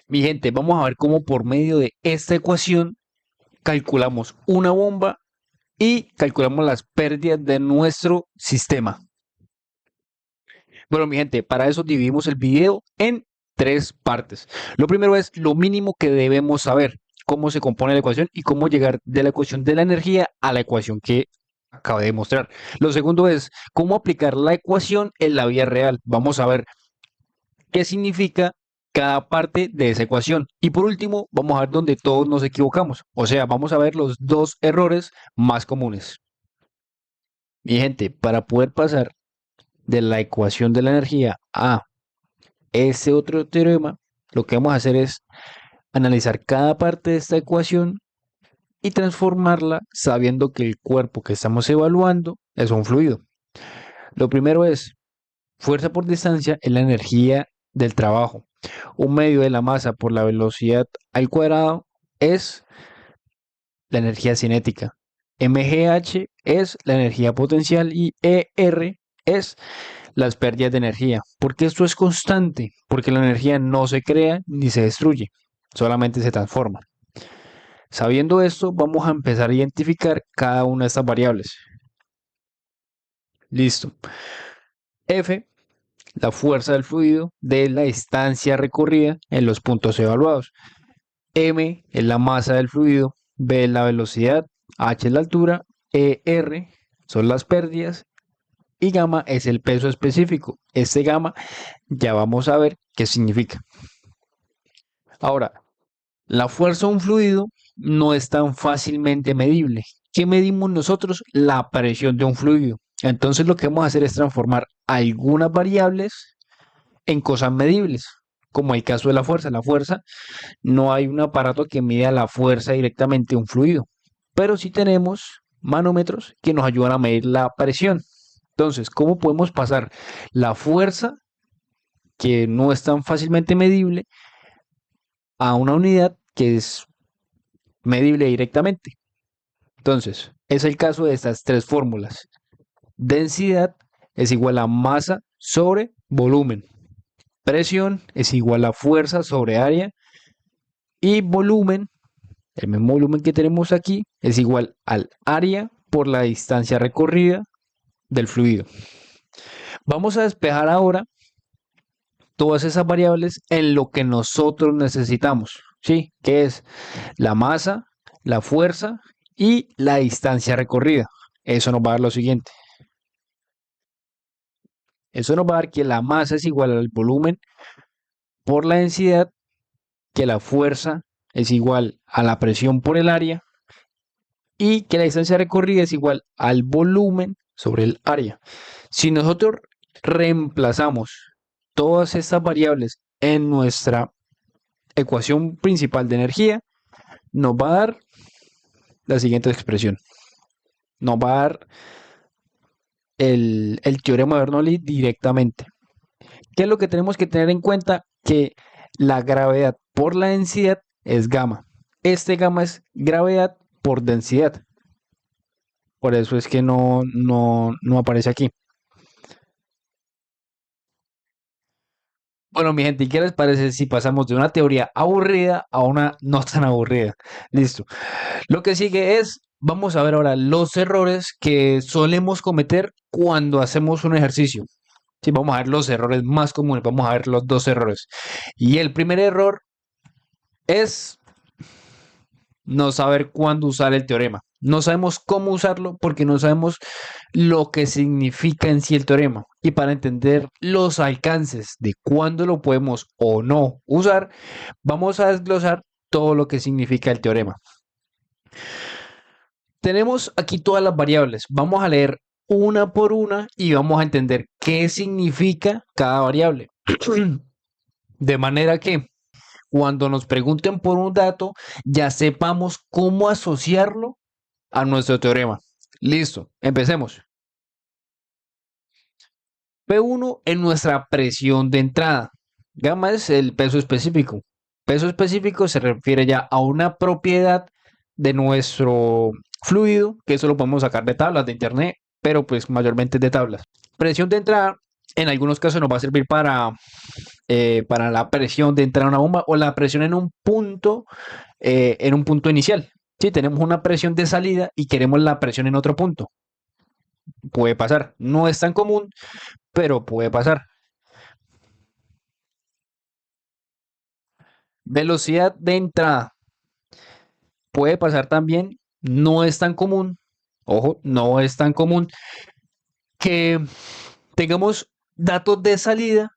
Mi gente, vamos a ver cómo por medio de esta ecuación calculamos una bomba y calculamos las pérdidas de nuestro sistema. Bueno, mi gente, para eso dividimos el video en tres partes. Lo primero es lo mínimo que debemos saber, cómo se compone la ecuación y cómo llegar de la ecuación de la energía a la ecuación que acabo de mostrar. Lo segundo es cómo aplicar la ecuación en la vida real. Vamos a ver qué significa cada parte de esa ecuación. Y por último, vamos a ver dónde todos nos equivocamos. O sea, vamos a ver los dos errores más comunes. Mi gente, para poder pasar de la ecuación de la energía a ese otro teorema, lo que vamos a hacer es analizar cada parte de esta ecuación y transformarla sabiendo que el cuerpo que estamos evaluando es un fluido. Lo primero es fuerza por distancia es la energía del trabajo. Un medio de la masa por la velocidad al cuadrado es la energía cinética. mgh es la energía potencial y ER es las pérdidas de energía. ¿Por qué esto es constante? Porque la energía no se crea ni se destruye, solamente se transforma. Sabiendo esto, vamos a empezar a identificar cada una de estas variables. Listo. F, la fuerza del fluido de la distancia recorrida en los puntos evaluados. M es la masa del fluido, B es la velocidad, H es la altura, ER son las pérdidas y gamma es el peso específico. Este gamma ya vamos a ver qué significa. Ahora, la fuerza de un fluido no es tan fácilmente medible. ¿Qué medimos nosotros? La presión de un fluido. Entonces lo que vamos a hacer es transformar algunas variables en cosas medibles, como el caso de la fuerza. La fuerza, no hay un aparato que mida la fuerza directamente de un fluido, pero sí tenemos manómetros que nos ayudan a medir la presión. Entonces, ¿cómo podemos pasar la fuerza, que no es tan fácilmente medible, a una unidad que es medible directamente? Entonces, es el caso de estas tres fórmulas. Densidad es igual a masa sobre volumen. Presión es igual a fuerza sobre área. Y volumen, el mismo volumen que tenemos aquí, es igual al área por la distancia recorrida del fluido. Vamos a despejar ahora todas esas variables en lo que nosotros necesitamos, ¿sí? Que es la masa, la fuerza y la distancia recorrida. Eso nos va a dar lo siguiente. Eso nos va a dar que la masa es igual al volumen por la densidad, que la fuerza es igual a la presión por el área y que la distancia recorrida es igual al volumen sobre el área. Si nosotros reemplazamos todas estas variables en nuestra ecuación principal de energía, nos va a dar la siguiente expresión. Nos va a dar el teorema de Bernoulli directamente. ¿Qué es lo que tenemos que tener en cuenta? Que la gravedad por la densidad es gamma. Este gamma es gravedad por densidad. Por eso es que no aparece aquí. Bueno, mi gente, ¿y qué les parece si pasamos de una teoría aburrida a una no tan aburrida? Listo. Lo que sigue es, vamos a ver ahora los errores que solemos cometer cuando hacemos un ejercicio. Sí, vamos a ver los errores más comunes, vamos a ver los dos errores. Y el primer error es no saber cuándo usar el teorema. No sabemos cómo usarlo porque no sabemos lo que significa en sí el teorema. Y para entender los alcances de cuándo lo podemos o no usar, vamos a desglosar todo lo que significa el teorema. Tenemos aquí todas las variables. Vamos a leer una por una y vamos a entender qué significa cada variable. De manera que cuando nos pregunten por un dato, ya sepamos cómo asociarlo a nuestro teorema. Listo, empecemos. P1 es nuestra presión de entrada. Gamma es el peso específico. Peso específico se refiere ya a una propiedad de nuestro fluido, que eso lo podemos sacar de tablas de internet, pero pues mayormente de tablas. Presión de entrada, en algunos casos nos va a servir para para la presión de entrar a una bomba o la presión en un punto inicial. Si tenemos una presión de salida y queremos la presión en otro punto, puede pasar. No es tan común, pero puede pasar. Velocidad de entrada puede pasar también. No es tan común. Ojo, no es tan común que tengamos datos de salida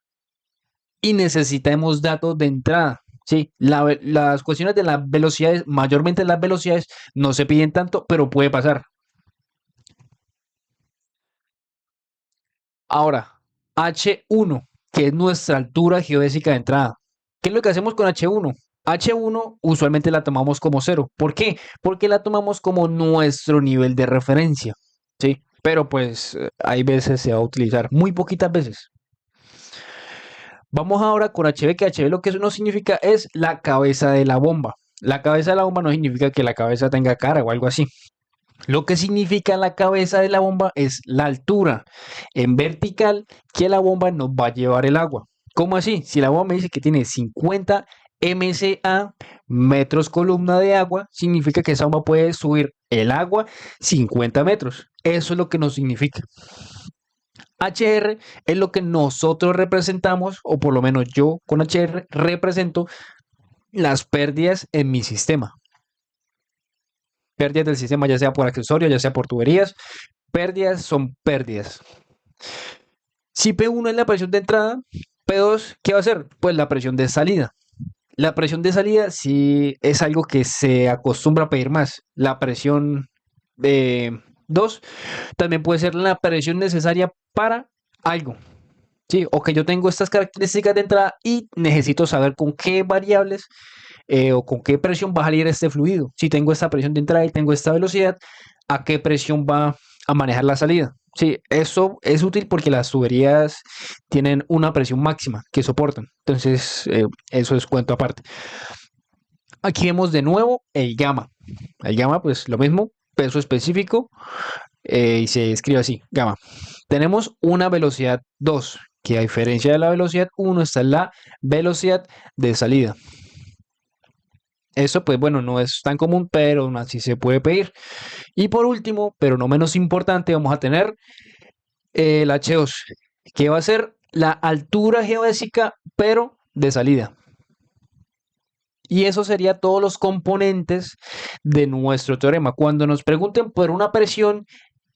y necesitemos datos de entrada. Sí, las cuestiones de las velocidades, mayormente las velocidades, no se piden tanto, pero puede pasar. Ahora, H1, que es nuestra altura geodésica de entrada. ¿Qué es lo que hacemos con H1? H1 usualmente la tomamos como cero. ¿Por qué? Porque la tomamos como nuestro nivel de referencia. Sí, pero pues hay veces se va a utilizar, muy poquitas veces. Vamos ahora con HB, que HB lo que eso no significa es la cabeza de la bomba. La cabeza de la bomba no significa que la cabeza tenga cara o algo así. Lo que significa la cabeza de la bomba es la altura en vertical que la bomba nos va a llevar el agua. ¿Cómo así? Si la bomba me dice que tiene 50 MCA, metros columna de agua, significa que esa bomba puede subir el agua 50 metros. Eso es lo que nos significa. HR es lo que nosotros representamos, o por lo menos yo con HR represento las pérdidas en mi sistema. Pérdidas del sistema, ya sea por accesorios, ya sea por tuberías. Pérdidas son pérdidas. Si P1 es la presión de entrada, P2, ¿qué va a ser? Pues la presión de salida. La presión de salida sí es algo que se acostumbra a pedir más. La presión de 2 también puede ser la presión necesaria para algo. Sí, o que yo tengo estas características de entrada y necesito saber con qué variables o con qué presión va a salir este fluido. Si tengo esta presión de entrada y tengo esta velocidad, ¿a qué presión va a manejar la salida? Sí, eso es útil porque las tuberías tienen una presión máxima que soportan. Entonces, eso es cuento aparte. Aquí vemos de nuevo el gamma. El gamma, pues lo mismo, peso específico, y se escribe así, gamma. Tenemos una velocidad 2, que a diferencia de la velocidad 1 está en la velocidad de salida. Eso, pues bueno, no es tan común, pero aún así se puede pedir. Y por último, pero no menos importante, vamos a tener el H2, que va a ser la altura geodésica, pero de salida. Y eso sería todos los componentes de nuestro teorema. Cuando nos pregunten por una presión,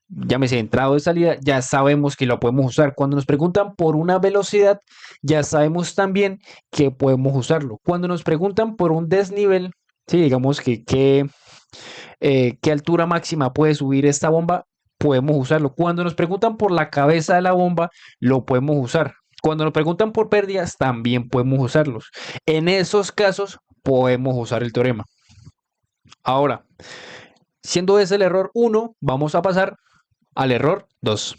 llámese entrada o de salida, ya sabemos que lo podemos usar. Cuando nos preguntan por una velocidad, ya sabemos también que podemos usarlo. Cuando nos preguntan por un desnivel, sí, digamos que qué altura máxima puede subir esta bomba, podemos usarlo. Cuando nos preguntan por la cabeza de la bomba, lo podemos usar. Cuando nos preguntan por pérdidas, también podemos usarlos. En esos casos, podemos usar el teorema. Ahora, siendo ese el error 1, vamos a pasar al error 2.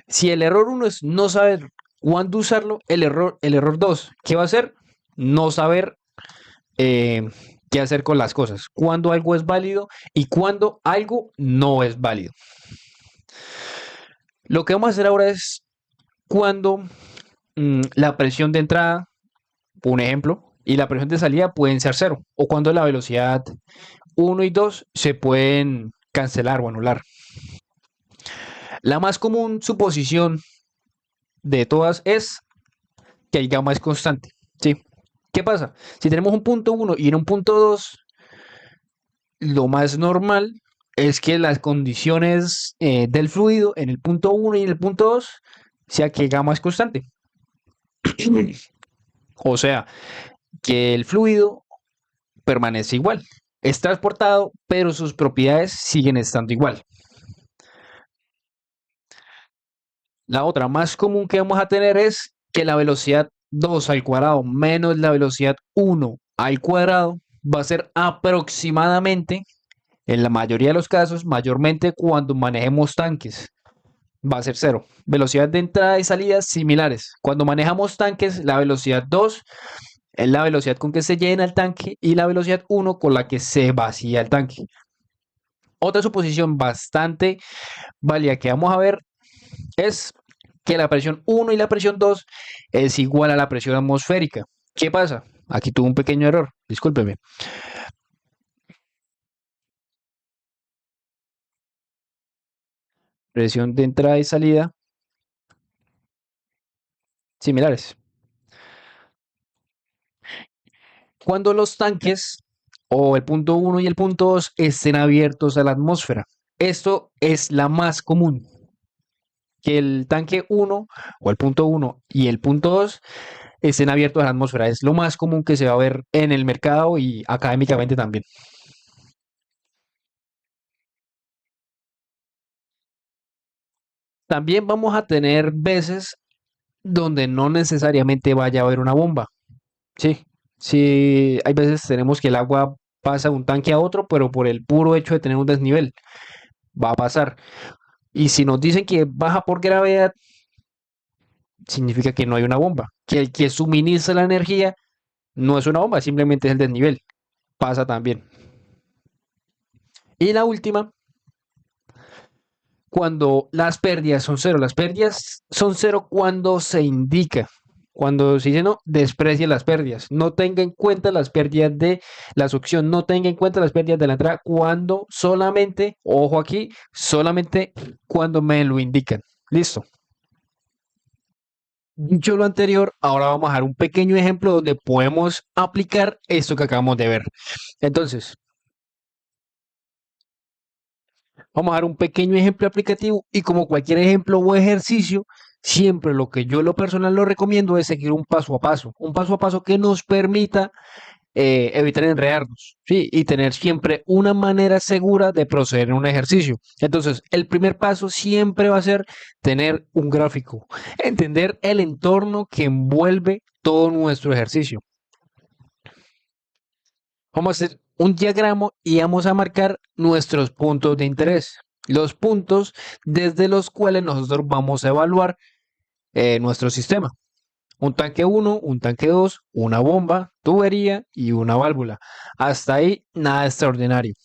Si el error 1 es no saber cuándo usarlo, el error 2, ¿qué va a hacer? No saber eh, qué hacer con las cosas, cuándo algo es válido y cuándo algo no es válido. Lo que vamos a hacer ahora es cuando la presión de entrada, un ejemplo, y la presión de salida pueden ser cero, o cuando la velocidad 1 y 2 se pueden cancelar o anular. La más común suposición de todas es que el gamma es constante. ¿Sí? ¿Qué pasa? Si tenemos un punto 1 y en un punto 2, lo más normal es que las condiciones del fluido en el punto 1 y en el punto 2 sea que gamma es constante. O sea, que el fluido permanece igual. Es transportado, pero sus propiedades siguen estando igual. La otra más común que vamos a tener es que la velocidad 2 al cuadrado menos la velocidad 1 al cuadrado va a ser aproximadamente, en la mayoría de los casos, mayormente cuando manejemos tanques, va a ser cero. Velocidad de entrada y salida similares. Cuando manejamos tanques, la velocidad 2 es la velocidad con que se llena el tanque y la velocidad 1 con la que se vacía el tanque. Otra suposición bastante válida que vamos a ver es que la presión 1 y la presión 2 es igual a la presión atmosférica. ¿Qué pasa? Aquí tuve un pequeño error, discúlpeme. Presión de entrada y salida similares. Cuando los tanques o el punto 1 y el punto 2 estén abiertos a la atmósfera. Esto es la más común, que el tanque 1 o el punto 1 y el punto 2 estén abiertos a la atmósfera. Es lo más común que se va a ver en el mercado y académicamente también. También vamos a tener veces donde no necesariamente vaya a haber una bomba. Sí, sí, hay veces tenemos que el agua pasa de un tanque a otro, pero por el puro hecho de tener un desnivel, va a pasar. Y si nos dicen que baja por gravedad, significa que no hay una bomba. Que el que suministra la energía no es una bomba, simplemente es el desnivel. Pasa también. Y la última, cuando las pérdidas son cero. Las pérdidas son cero cuando se indica. Cuando se dice no, desprecie las pérdidas. No tenga en cuenta las pérdidas de la succión. No tenga en cuenta las pérdidas de la entrada cuando solamente, ojo aquí, solamente cuando me lo indican. Listo. Dicho lo anterior, ahora vamos a dar un pequeño ejemplo donde podemos aplicar esto que acabamos de ver. Entonces, vamos a dar un pequeño ejemplo aplicativo y como cualquier ejemplo o ejercicio, siempre lo que yo en lo personal lo recomiendo es seguir un paso a paso que nos permita evitar enredarnos, ¿sí? Y tener siempre una manera segura de proceder en un ejercicio. Entonces, el primer paso siempre va a ser tener un gráfico, entender el entorno que envuelve todo nuestro ejercicio. Vamos a hacer un diagrama y vamos a marcar nuestros puntos de interés, los puntos desde los cuales nosotros vamos a evaluar nuestro sistema. Un tanque 1, un tanque 2, una bomba, tubería y una válvula. Hasta ahí nada extraordinario.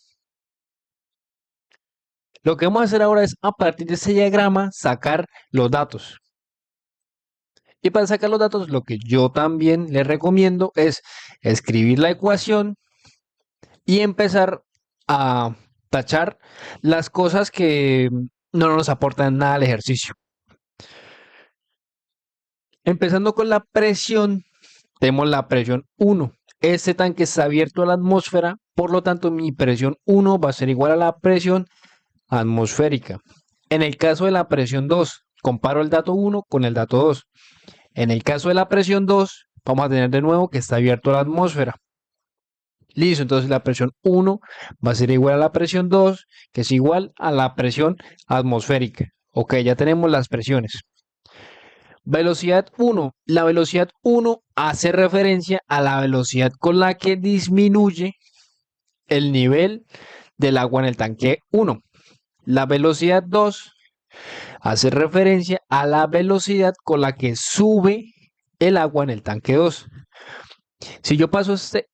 Lo que vamos a hacer ahora es a partir de ese diagrama sacar los datos. Y para sacar los datos, lo que yo también les recomiendo es escribir la ecuación y empezar a tachar las cosas que no nos aportan nada al ejercicio. Empezando con la presión, tenemos la presión 1. Este tanque está abierto a la atmósfera, por lo tanto mi presión 1 va a ser igual a la presión atmosférica. En el caso de la presión 2, comparo el dato 1 con el dato 2. En el caso de la presión 2, vamos a tener de nuevo que está abierto a la atmósfera. Listo, entonces la presión 1 va a ser igual a la presión 2, que es igual a la presión atmosférica. Ok, ya tenemos las presiones. Velocidad 1. La velocidad 1 hace referencia a la velocidad con la que disminuye el nivel del agua en el tanque 1. La velocidad 2 hace referencia a la velocidad con la que sube el agua en el tanque 2. Si yo paso este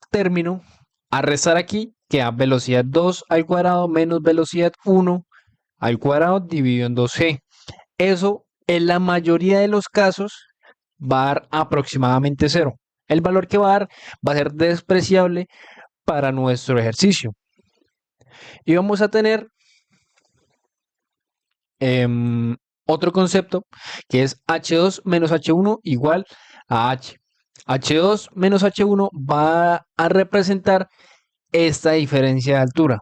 término a restar aquí, queda velocidad 2 al cuadrado menos velocidad 1 al cuadrado dividido en 2g. Eso en la mayoría de los casos va a dar aproximadamente cero. El valor que va a dar va a ser despreciable para nuestro ejercicio. Y vamos a tener otro concepto que es H2 menos H1 igual a H. H2 menos H1 va a representar esta diferencia de altura.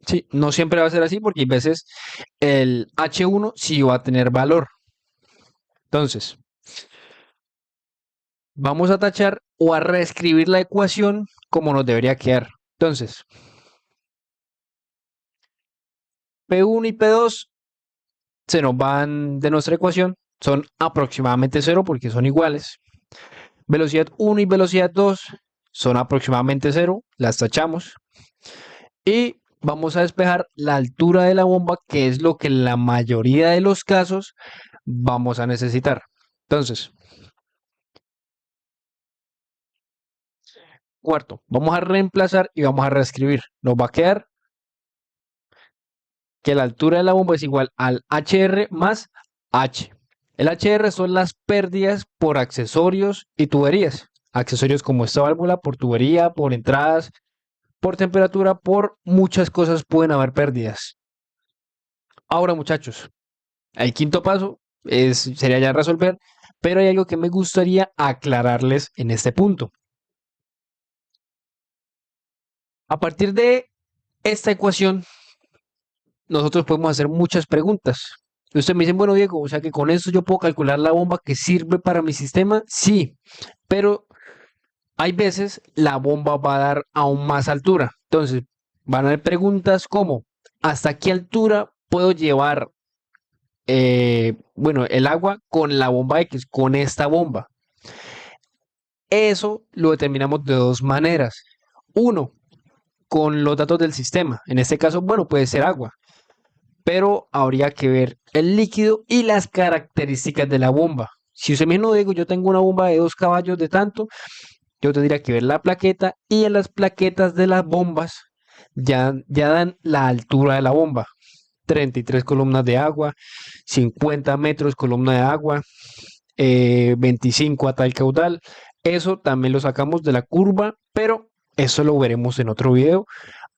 Sí, no siempre va a ser así porque hay veces el H1 sí va a tener valor. Entonces, vamos a tachar o a reescribir la ecuación como nos debería quedar. Entonces, P1 y P2 se nos van de nuestra ecuación, son aproximadamente cero porque son iguales. Velocidad 1 y velocidad 2 son aproximadamente cero, las tachamos. Y vamos a despejar la altura de la bomba, que es lo que en la mayoría de los casos vamos a necesitar. Entonces, cuarto, vamos a reemplazar y vamos a reescribir. Nos va a quedar que la altura de la bomba es igual al HR más H. El HR son las pérdidas por accesorios y tuberías. Accesorios como esta válvula, por tubería, por entradas, por temperatura, por muchas cosas pueden haber pérdidas. Ahora, muchachos, el quinto paso sería ya resolver, pero hay algo que me gustaría aclararles en este punto. A partir de esta ecuación, nosotros podemos hacer muchas preguntas. Y ustedes me dicen, bueno, Diego, o sea que con esto yo puedo calcular la bomba que sirve para mi sistema. Sí, pero hay veces la bomba va a dar aún más altura. Entonces, van a haber preguntas como, ¿hasta qué altura puedo llevar, bueno, el agua con la bomba X, con esta bomba? Eso lo determinamos de dos maneras. Uno, con los datos del sistema. En este caso, bueno, puede ser agua, pero habría que ver el líquido y las características de la bomba. Si usted mismo digo, yo tengo una bomba de 2 caballos de tanto, yo tendría que ver la plaqueta y en las plaquetas de las bombas ya dan la altura de la bomba. 33 columnas de agua, 50 metros columna de agua, 25 a tal caudal. Eso también lo sacamos de la curva, pero eso lo veremos en otro video,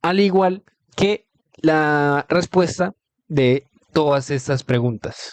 al igual que la respuesta de todas estas preguntas.